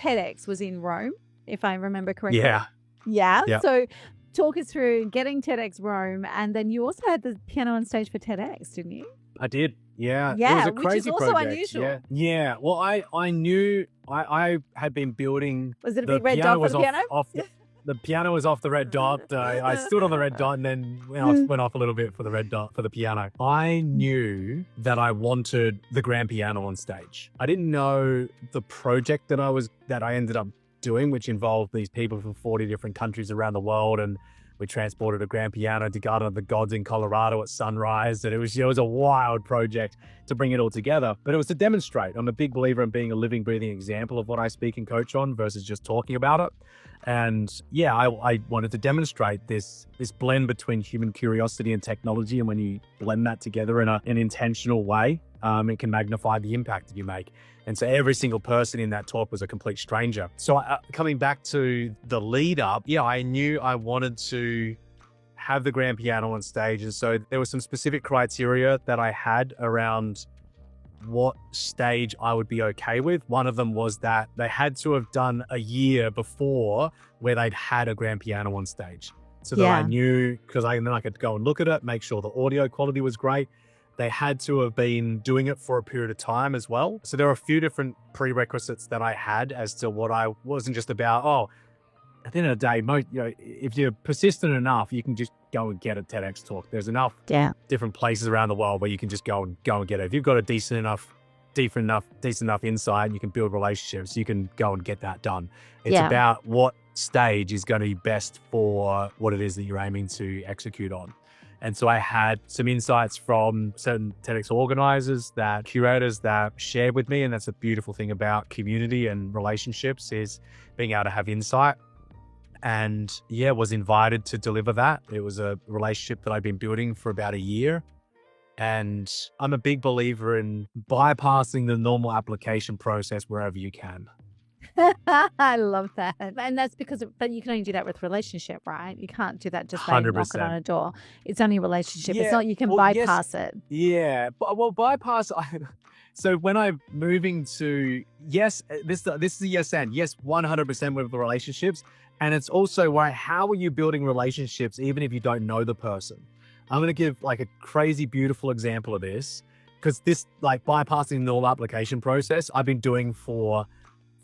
TEDx was in Rome, if I remember correctly. Yeah. Yeah. Yeah. So talk us through getting TEDx Rome, and then you also had the piano on stage for TEDx, didn't you? I did. Yeah. Yeah, It was a which is crazy also project. unusual. Yeah. Yeah. Well, I knew I had been building. Was it a The big red piano dot for was the piano? the piano was off the red dot. I stood on the red dot and then went off a little bit for the red dot for the piano. I knew that I wanted the grand piano on stage. I didn't know the project that I ended up doing, which involved these people from 40 different countries around the world, and we transported a grand piano to Garden of the Gods in Colorado at sunrise. And it was a wild project to bring it all together. But it was to demonstrate. I'm a big believer in being a living, breathing example of what I speak and coach on versus just talking about it. And yeah, I wanted to demonstrate this blend between human curiosity and technology. And when you blend that together in an intentional way, it can magnify the impact that you make. And so every single person in that talk was a complete stranger. So coming back to the lead up, yeah, I knew I wanted to have the grand piano on stage. And so there were some specific criteria that I had around what stage I would be okay with. One of them was that they had to have done a year before where they'd had a grand piano on stage. So that I knew, because then I could go and look at it, make sure the audio quality was great. They had to have been doing it for a period of time as well. So there are a few different prerequisites that I had as to what I wasn't just about, at the end of the day, if you're persistent enough, you can just go and get a TEDx talk. There's enough different places around the world where you can just go and get it. If you've got a decent enough insight, you can build relationships, you can go and get that done. It's about what stage is going to be best for what it is that you're aiming to execute on. And so I had some insights from certain TEDx organizers, curators that shared with me. And that's a beautiful thing about community and relationships, is being able to have insight. And was invited to deliver that. It was a relationship that I'd been building for about a year. And I'm a big believer in bypassing the normal application process wherever you can. I love that. And that's but you can only do that with relationship, right? You can't do that just by 100%. knocking on a door. It's only a relationship. It's not you can bypass it. Yeah. Bypass. So when I'm moving to, this is a yes and. Yes, 100% with the relationships. And it's also how are you building relationships even if you don't know the person? I'm going to give a crazy beautiful example of this, because this bypassing the normal application process I've been doing for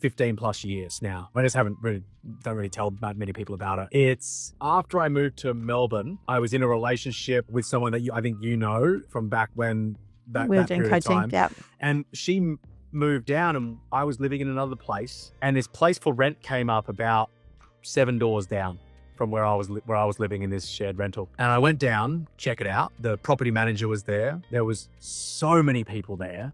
15 plus years now. I just don't really tell many people about it. It's after I moved to Melbourne, I was in a relationship with someone that I think you know from back when that period of time. Yep. And she moved down and I was living in another place, and this place for rent came up about 7 doors down from where I was living in this shared rental. And I went down, check it out. The property manager was there. There was so many people there.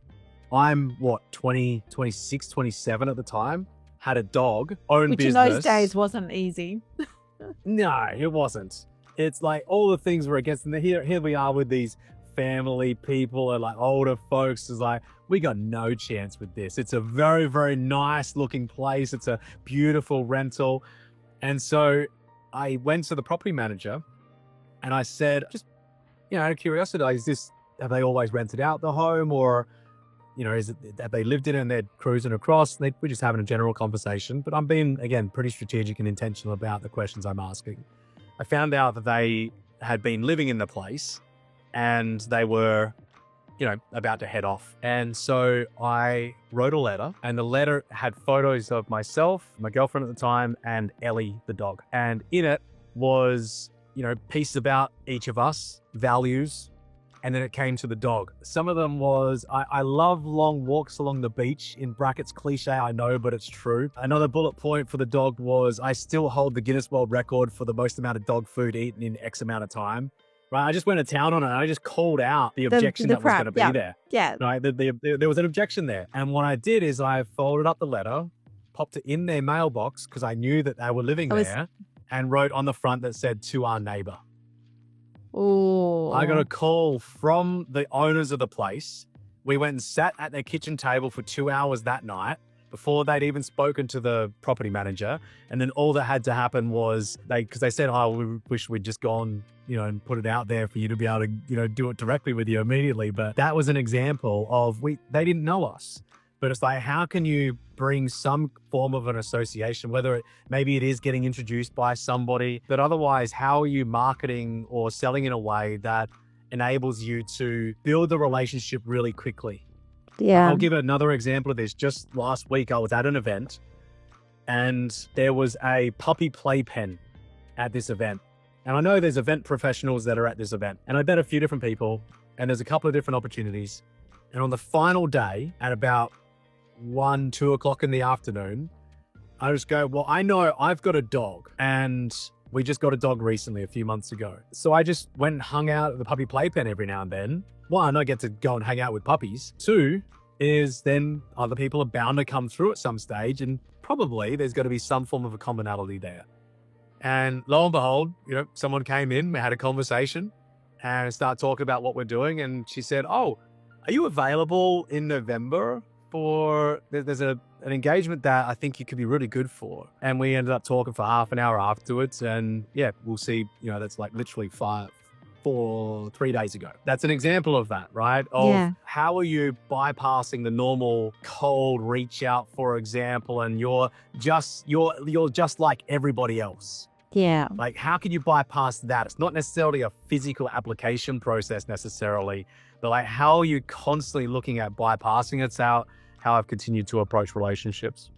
I'm 26, 27 at the time, had a dog, owned business. Which in those days wasn't easy. No, it wasn't. It's all the things were against, and here we are with these family people and older folks. It's we got no chance with this. It's a very, very nice looking place. It's a beautiful rental. And so I went to the property manager and I said, just, out of curiosity, have they always rented out the home, or, have they lived in it and they're cruising across? We're just having a general conversation, but I'm being, again, pretty strategic and intentional about the questions I'm asking. I found out that they had been living in the place and they were, about to head off. And so I wrote a letter, and the letter had photos of myself, my girlfriend at the time, and Ellie, the dog. And in it was, pieces about each of us, values, and then it came to the dog. Some of them was, I love long walks along the beach, in brackets cliche, I know, but it's true. Another bullet point for the dog was, I still hold the Guinness World Record for the most amount of dog food eaten in X amount of time. Right, I just went to town on it. And I just called out the objection that was going to be there. Yeah. Right, there was an objection there. And what I did is I folded up the letter, popped it in their mailbox, because I knew that they were living there, and wrote on the front that said, "To our neighbor." Oh. I got a call from the owners of the place. We went and sat at their kitchen table for 2 hours that night before they'd even spoken to the property manager. And then all that had to happen was because they said, we wish we'd just gone, and put it out there for you to be able to, do it directly with you immediately. But that was an example of they didn't know us, but it's like, how can you bring some form of an association, whether maybe it is getting introduced by somebody, but otherwise, how are you marketing or selling in a way that enables you to build the relationship really quickly? Yeah. I'll give another example of this. Just last week, I was at an event and there was a puppy playpen at this event. And I know there's event professionals that are at this event, and I met a few different people, and there's a couple of different opportunities. And on the final day at about 1, 2 o'clock in the afternoon, I just go, well, I know I've got a dog and we just got a dog recently a few months ago. So I just went and hung out at the puppy playpen every now and then. One, I get to go and hang out with puppies. Two is then other people are bound to come through at some stage, and probably there's got to be some form of a commonality there. And lo and behold, someone came in, we had a conversation and started talking about what we're doing. And she said, oh, are you available in November there's an engagement that I think you could be really good for. And we ended up talking for half an hour afterwards. And yeah, we'll see, that's like literally 3 days ago. That's an example of that, right? Of how are you bypassing the normal cold reach out, for example, and you're just like everybody else. Yeah. Like, how can you bypass that? It's not necessarily a physical application process necessarily, but like, how are you constantly looking at bypassing it? It's how I've continued to approach relationships.